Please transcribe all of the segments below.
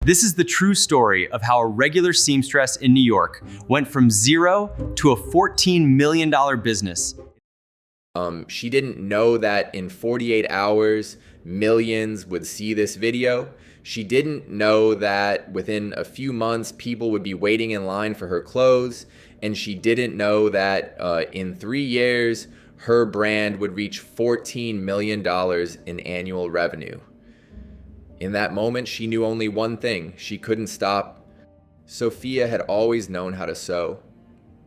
This is the true story of how a regular seamstress in New York went from zero to a $14 million business. She didn't know that in 48 hours, millions would see this video. She didn't know that within a few months, people would be waiting in line for her clothes. And she didn't know that in 3 years, her brand would reach $14 million in annual revenue. In that moment, she knew only one thing: she couldn't stop. Sophia had always known how to sew.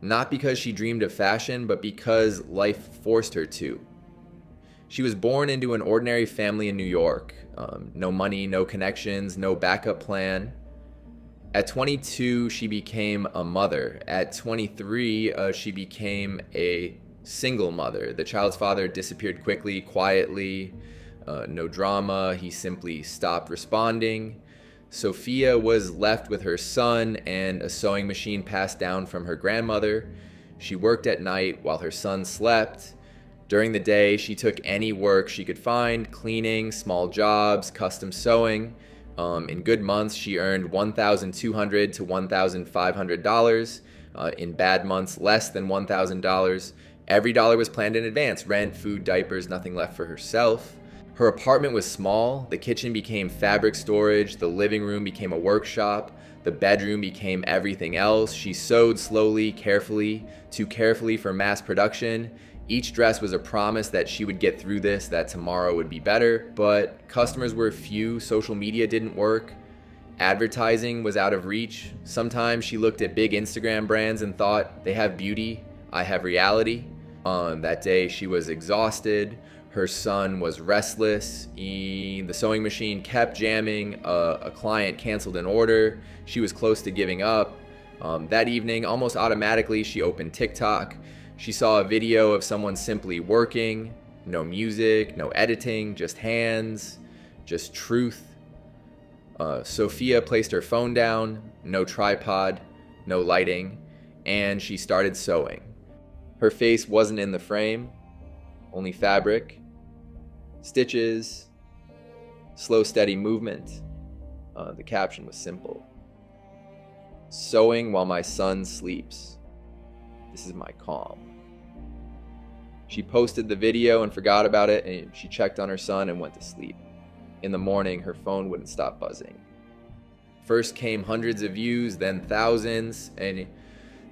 Not because she dreamed of fashion, but because life forced her to. She was born into an ordinary family in New York. No money, no connections, no backup plan. At 22, she became a mother. At 23, she became a single mother. The child's father disappeared quickly, quietly. No drama. He simply stopped responding. Sophia was left with her son and a sewing machine passed down from her grandmother. She worked at night while her son slept. During the day, she took any work she could find: cleaning, small jobs, custom sewing. In good months, she earned $1,200 to $1,500. In bad months, less than $1,000. Every dollar was planned in advance: rent, food, diapers, nothing left for herself. Her apartment was small. The kitchen became fabric storage. The living room became a workshop. The bedroom became everything else. She sewed slowly, carefully, too carefully for mass production. Each dress was a promise that she would get through this, that tomorrow would be better. But customers were few. Social media didn't work. Advertising was out of reach. Sometimes she looked at big Instagram brands and thought, they have beauty, I have reality. That day she was exhausted. Her son was restless. The sewing machine kept jamming. A client canceled an order. She was close to giving up. That evening, almost automatically, she opened TikTok. She saw a video of someone simply working. No music, no editing, just hands, just truth. Sophia placed her phone down, no tripod, no lighting, and she started sewing. Her face wasn't in the frame, only fabric, stitches, slow, steady movement. The caption was simple: "Sewing while my son sleeps. This is my calm." She posted the video and forgot about it, and she checked on her son and went to sleep. In the morning, her phone wouldn't stop buzzing. First came hundreds of views, then thousands, and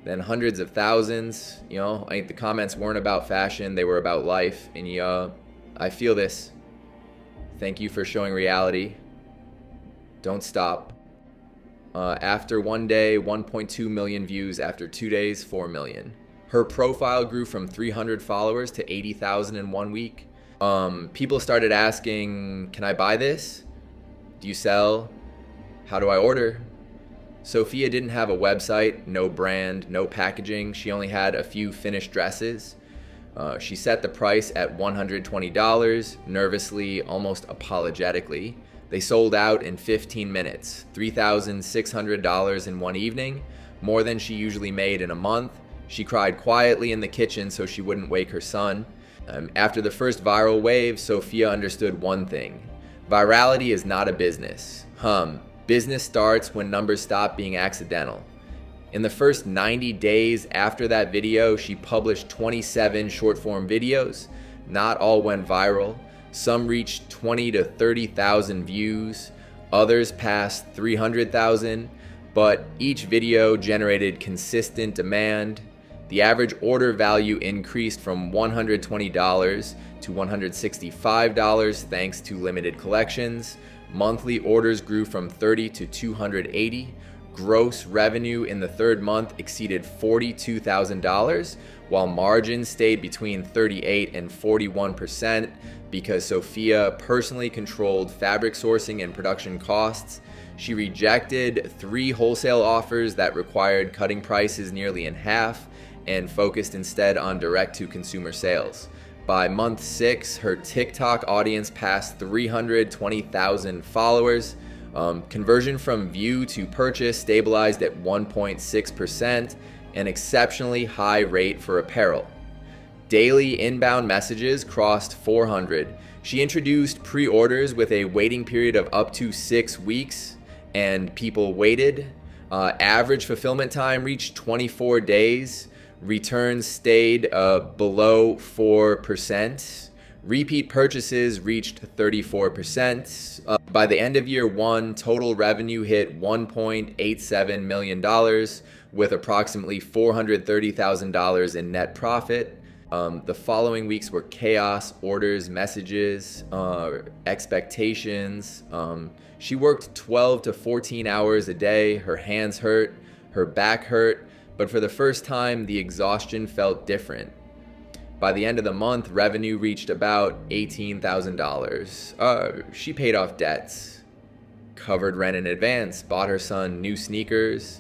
then hundreds of thousands. The comments weren't about fashion, they were about life. And I feel this. Thank you for showing reality. Don't stop. After one day, 1.2 million views. After 2 days, 4 million. Her profile grew from 300 followers to 80,000 in 1 week. People started asking, can I buy this? Do you sell? How do I order? Sophia didn't have a website, no brand, no packaging. She only had a few finished dresses. She set the price at $120, nervously, almost apologetically. They sold out in 15 minutes, $3,600 in one evening, more than she usually made in a month. She cried quietly in the kitchen so she wouldn't wake her son. After the first viral wave, Sophia understood one thing: virality is not a business. Business starts when numbers stop being accidental. In the first 90 days after that video, she published 27 short-form videos. Not all went viral. Some reached 20 to 30,000 views. Others passed 300,000. But each video generated consistent demand. The average order value increased from $120 to $165 thanks to limited collections. Monthly orders grew from 30 to 280. Gross revenue in the third month exceeded $42,000, while margins stayed between 38 and 41% because Sophia personally controlled fabric sourcing and production costs. She rejected 3 wholesale offers that required cutting prices nearly in half and focused instead on direct-to-consumer sales. By month 6, her TikTok audience passed 320,000 followers. Conversion from view to purchase stabilized at 1.6%, an exceptionally high rate for apparel. Daily inbound messages crossed 400. She introduced pre-orders with a waiting period of up to 6 weeks. and people waited. Average fulfillment time reached 24 days. Returns stayed below 4%. Repeat purchases reached 34%. By the end of year one, total revenue hit $1.87 million with approximately $430,000 in net profit. The following weeks were chaos, orders, messages, expectations. She worked 12 to 14 hours a day. Her hands hurt, her back hurt, but for the first time, the exhaustion felt different. By the end of the month, revenue reached about $18,000. She paid off debts, covered rent in advance, bought her son new sneakers,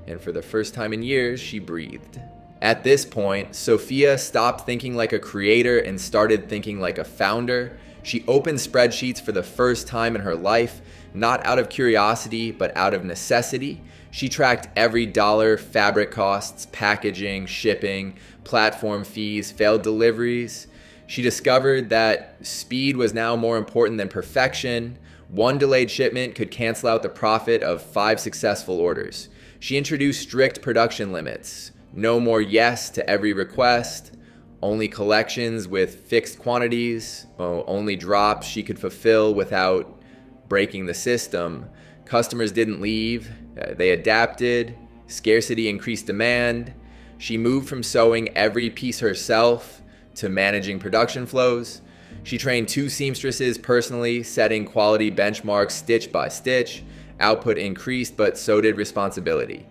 and for the first time in years, she breathed. At this point, Sophia stopped thinking like a creator and started thinking like a founder. She opened spreadsheets for the first time in her life, not out of curiosity, but out of necessity. She tracked every dollar, fabric costs, packaging, shipping, platform fees, failed deliveries. She discovered that speed was now more important than perfection. One delayed shipment could cancel out the profit of 5 successful orders. She introduced strict production limits. No more yes to every request. Only collections with fixed quantities. Only drops she could fulfill without breaking the system. Customers didn't leave. They adapted. Scarcity increased demand. She moved from sewing every piece herself to managing production flows. She trained 2 seamstresses personally, setting quality benchmarks stitch by stitch. Output increased, but so did responsibility.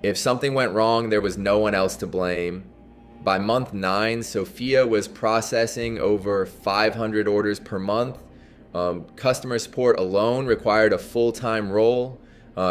If something went wrong, there was no one else to blame. By month 9, Sophia was processing over 500 orders per month. Customer support alone required a full-time role.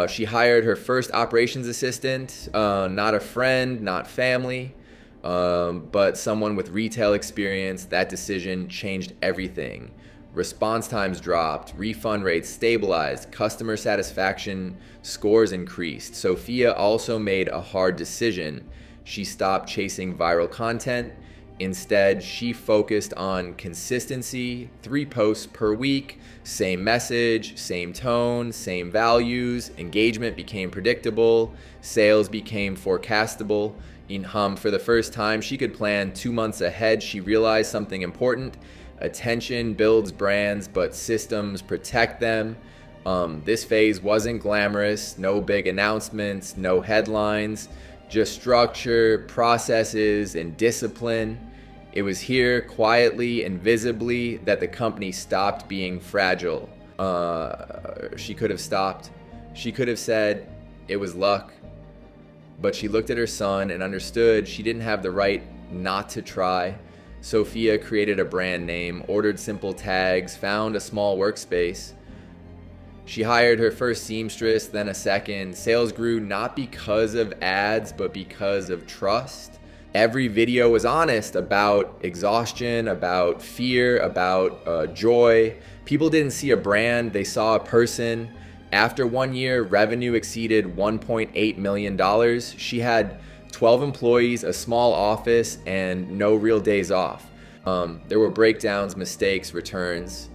She hired her first operations assistant, not a friend, not family, but someone with retail experience. That decision changed everything. Response times dropped, refund rates stabilized, customer satisfaction scores increased. Sophia also made a hard decision. She stopped chasing viral content. Instead, she focused on consistency, 3 posts per week, same message, same tone, same values. Engagement became predictable, sales became forecastable. For the first time, she could plan 2 months ahead. She realized something important. Attention builds brands, but systems protect them. This phase wasn't glamorous, no big announcements, no headlines, just structure, processes, and discipline. It was here, quietly and visibly, that the company stopped being fragile. She could have stopped. She could have said it was luck. But she looked at her son and understood she didn't have the right not to try. Sophia created a brand name, ordered simple tags, found a small workspace. She hired her first seamstress, then a second. Sales grew not because of ads, but because of trust. Every video was honest about exhaustion, about fear, about joy. People didn't see a brand, they saw a person. After 1 year, revenue exceeded $1.8 million. She had 12 employees, a small office, and no real days off. There were breakdowns, mistakes, returns.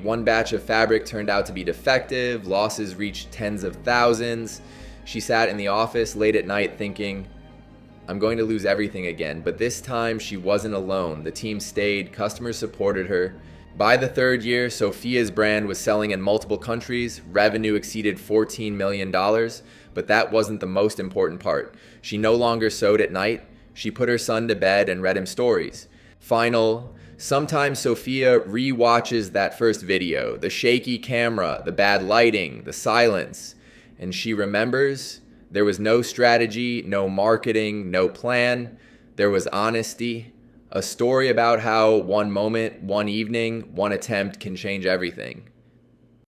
One batch of fabric turned out to be defective. Losses reached tens of thousands. She sat in the office late at night thinking, I'm going to lose everything again. But this time she wasn't alone. The team stayed, customers supported her. By the 3rd year, Sophia's brand was selling in multiple countries. Revenue exceeded $14 million, but that wasn't the most important part. She no longer sewed at night. She put her son to bed and read him stories. Sometimes Sophia re-watches that first video, the shaky camera, the bad lighting, the silence, and she remembers there was no strategy, no marketing, no plan. There was honesty, a story about how one moment, one evening, one attempt can change everything.